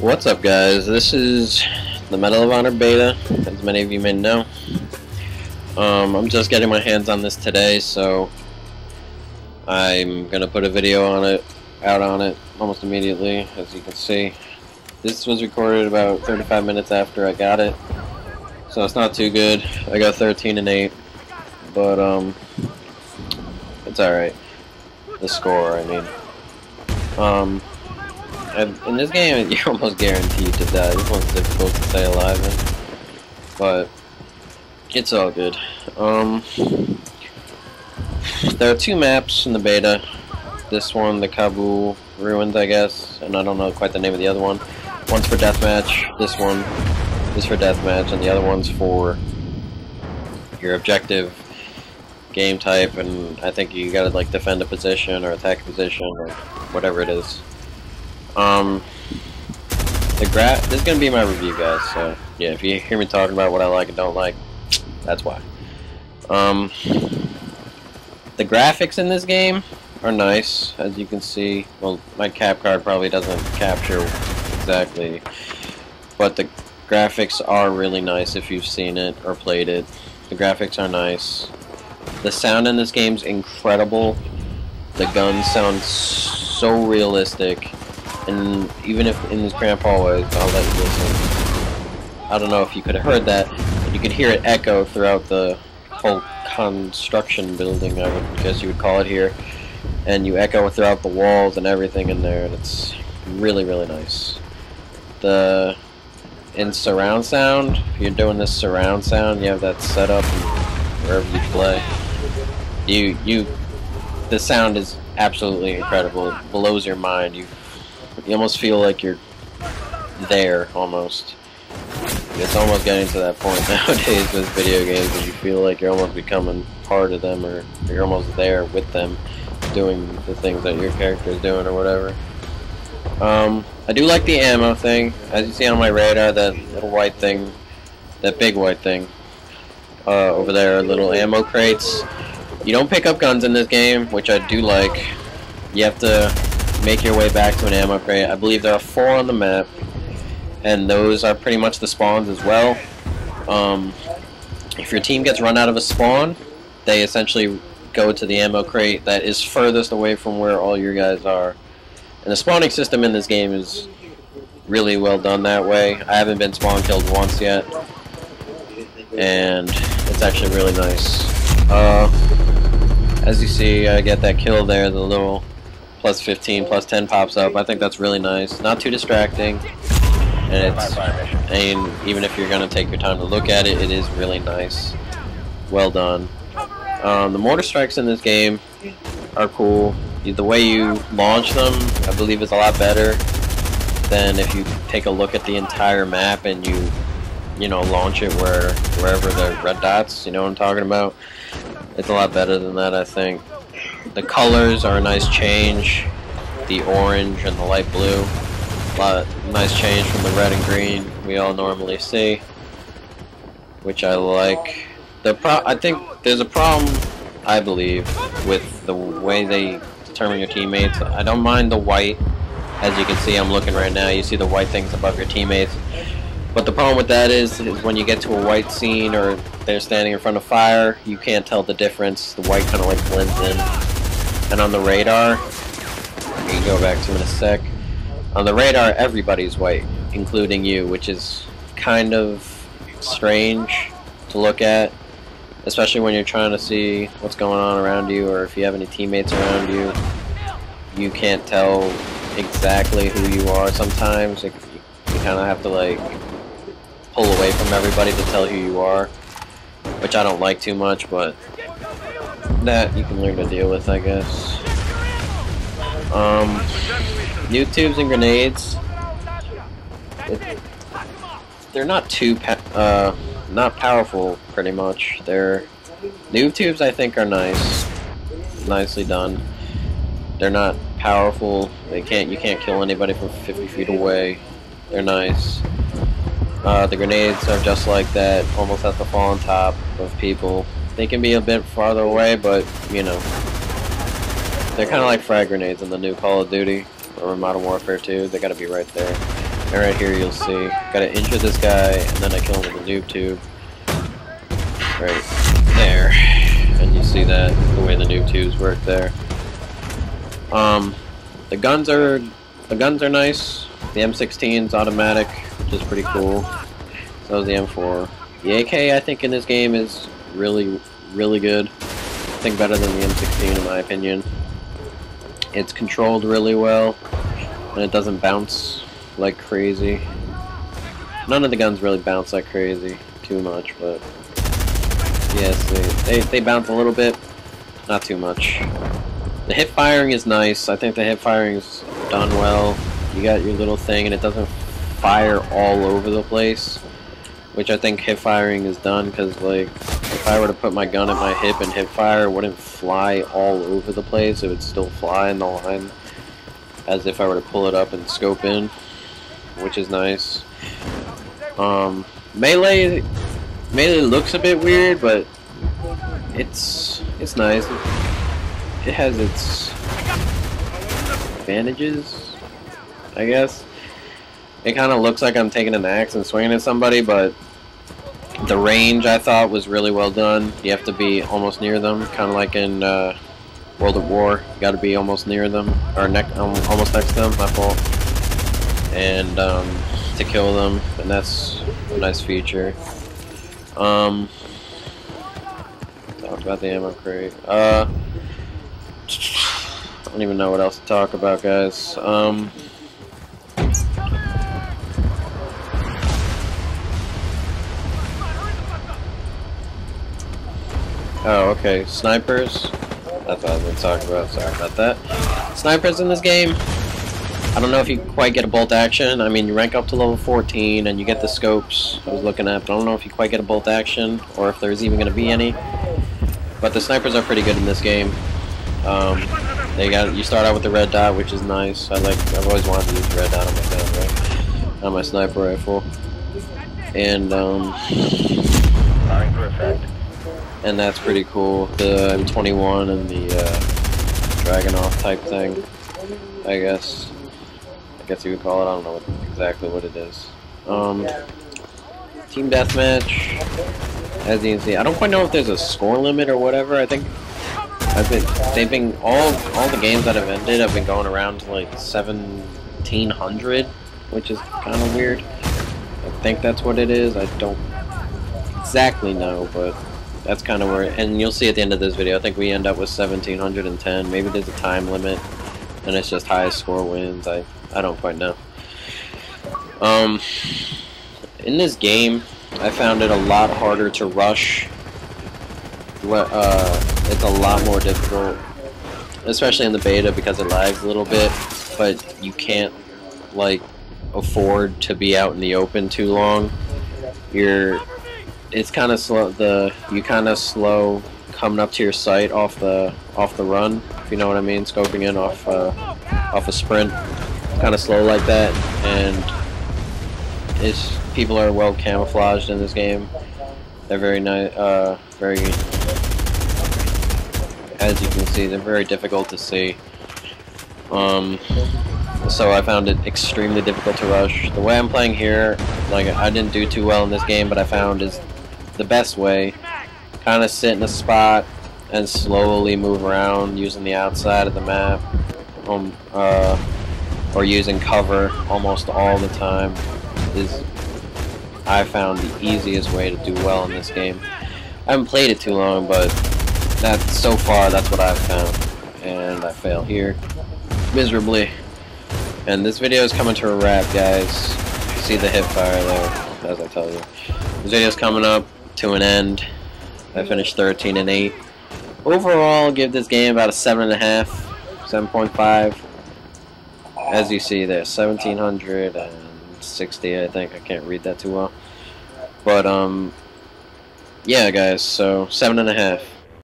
What's up, guys? This is the Medal of Honor beta, as many of you may know. I'm just getting my hands on this today, so I'm gonna put a video out on it almost immediately, as you can see. This was recorded about 35 minutes after I got it, so it's not too good. I got 13 and 8, but it's alright. The score, I mean. In this game, you're almost guaranteed to die. This one's difficult to stay alive in, but it's all good. There are two maps in the beta. This one, the Kabul Ruins, I guess, and I don't know quite the name of the other one. One's for deathmatch. This one is for deathmatch, and the other one's for your objective game type. And I think you gotta like defend a position or attack a position or whatever it is. This is gonna be my review, guys, so yeah, if you hear me talking about what I like and don't like, that's why. The graphics in this game are nice, as you can see. Well, my cap card probably doesn't capture exactly, but the graphics are really nice if you've seen it or played it. The graphics are nice. The sound in this game's incredible. The guns sound so realistic. And even if in these cramped hallways, I'll let you listen. I don't know if you could have heard that, but you could hear it echo throughout the whole construction building, I would guess you would call it here. And you echo throughout the walls and everything in there, and it's really, really nice. In surround sound, if you're doing this surround sound, you have that set up wherever you play. The sound is absolutely incredible. It blows your mind. You almost feel like you're there, almost. It's almost getting to that point nowadays with video games where you feel like you're almost becoming part of them, or you're almost there with them, doing the things that your character is doing or whatever. I do like the ammo thing. As you see on my radar, that little white thing, that big white thing, over there are little ammo crates. You don't pick up guns in this game, which I do like. You have to make your way back to an ammo crate. I believe there are 4 on the map, and those are pretty much the spawns as well. If your team gets run out of a spawn, they essentially go to the ammo crate that is furthest away from where all your guys are. And the spawning system in this game is really well done that way. I haven't been spawn killed once yet, and it's actually really nice. As you see, I get that kill there, the little plus 15, plus 10 pops up. I think that's really nice. Not too distracting. And even if you're going to take your time to look at it, it is really nice. Well done. The mortar strikes in this game are cool. The way you launch them, I believe, is a lot better than if you take a look at the entire map and you know, launch it wherever the red dots, you know what I'm talking about? It's a lot better than that, I think. The colors are a nice change. The orange and the light blue. Nice change from the red and green we all normally see, which I like. I think there's a problem, I believe, with the way they determine your teammates. I don't mind the white. As you can see, I'm looking right now. You see the white things above your teammates. But the problem with that is when you get to a white scene or they're standing in front of fire, you can't tell the difference. The white kind of like blends in. And on the radar, we can go back to in a sec. On the radar, everybody's white, including you, which is kind of strange to look at, especially when you're trying to see what's going on around you, or if you have any teammates around you. You can't tell exactly who you are sometimes. You kind of have to like pull away from everybody to tell who you are, which I don't like too much, but that you can learn to deal with, I guess. Noob tubes and grenades, they're not too not powerful, pretty much. Noob tubes, I think, are nicely done. They're not powerful. You can't kill anybody from 50 feet away. They're nice. The grenades are just like that, almost have to fall on top of people. They can be a bit farther away, but you know, they're kind of like frag grenades in the new Call of Duty or Modern Warfare 2. They gotta be right there. And right here you'll see, gotta injure this guy, and then I kill him with a noob tube. Right there. And you see that, the way the noob tubes work there. The guns are nice. The M16's automatic, which is pretty cool. So is the M4. The AK, I think, in this game is really, really good. I think better than the M16 in my opinion. It's controlled really well, and it doesn't bounce like crazy. None of the guns really bounce like crazy too much, but yes, they bounce a little bit, not too much. The hip firing is nice. I think the hip firing is done well. You got your little thing, and it doesn't fire all over the place, which I think hip firing is done, because like if I were to put my gun at my hip and hip fire, it wouldn't fly all over the place. It would still fly in the line, as if I were to pull it up and scope in, which is nice. Melee looks a bit weird, but it's nice. It has its advantages, I guess. It kind of looks like I'm taking an axe and swinging at somebody, but the range I thought was really well done. You have to be almost near them, kind of like in World at War. You got to be almost near them, or almost next to them. My fault. And to kill them, and that's a nice feature. Talk about the ammo crate. I don't even know what else to talk about, guys. Oh, okay. Snipers. That's what I was going to talk about. Sorry about that. Snipers in this game. I don't know if you quite get a bolt action. I mean, you rank up to level 14 and you get the scopes I was looking at, but I don't know if you quite get a bolt action or if there's even going to be any. But the snipers are pretty good in this game. You start out with the red dot, which is nice. I've always wanted to use the red dot on my gun, right? On my sniper rifle. And and that's pretty cool. The M21 and the Dragunov type thing, I guess you would call it. I don't know exactly what it is. Team deathmatch. As you can see, I don't quite know if there's a score limit or whatever. I think they've been all the games that have ended have been going around to like 1700, which is kind of weird. I think that's what it is. I don't exactly know, but that's kind of where. And you'll see at the end of this video, I think we end up with 1710. Maybe there's a time limit, and it's just highest score wins. I don't quite know. In this game, I found it a lot harder to rush. It's a lot more difficult, especially in the beta, because it lags a little bit. But you can't like afford to be out in the open too long. It's kind of slow. You kind of slow coming up to your sight off the run, if you know what I mean. Scoping in off a sprint, kind of slow like that, and people are well camouflaged in this game. They're very nice, as you can see, they're very difficult to see. So I found it extremely difficult to rush. The way I'm playing here, like, I didn't do too well in this game, but I found is the best way. Kind of sit in a spot and slowly move around using the outside of the map, or using cover almost all the time is, I found, the easiest way to do well in this game. I haven't played it too long, but so far that's what I've found, and I fail here miserably. And this video is coming to a wrap, guys. See the hip fire there, as I tell you. This video is coming up to an end. I finished 13 and 8. Overall, I'll give this game about a 7.5, 7.5. As you see there, 1760, I think. I can't read that too well. But yeah, guys. So 7.5.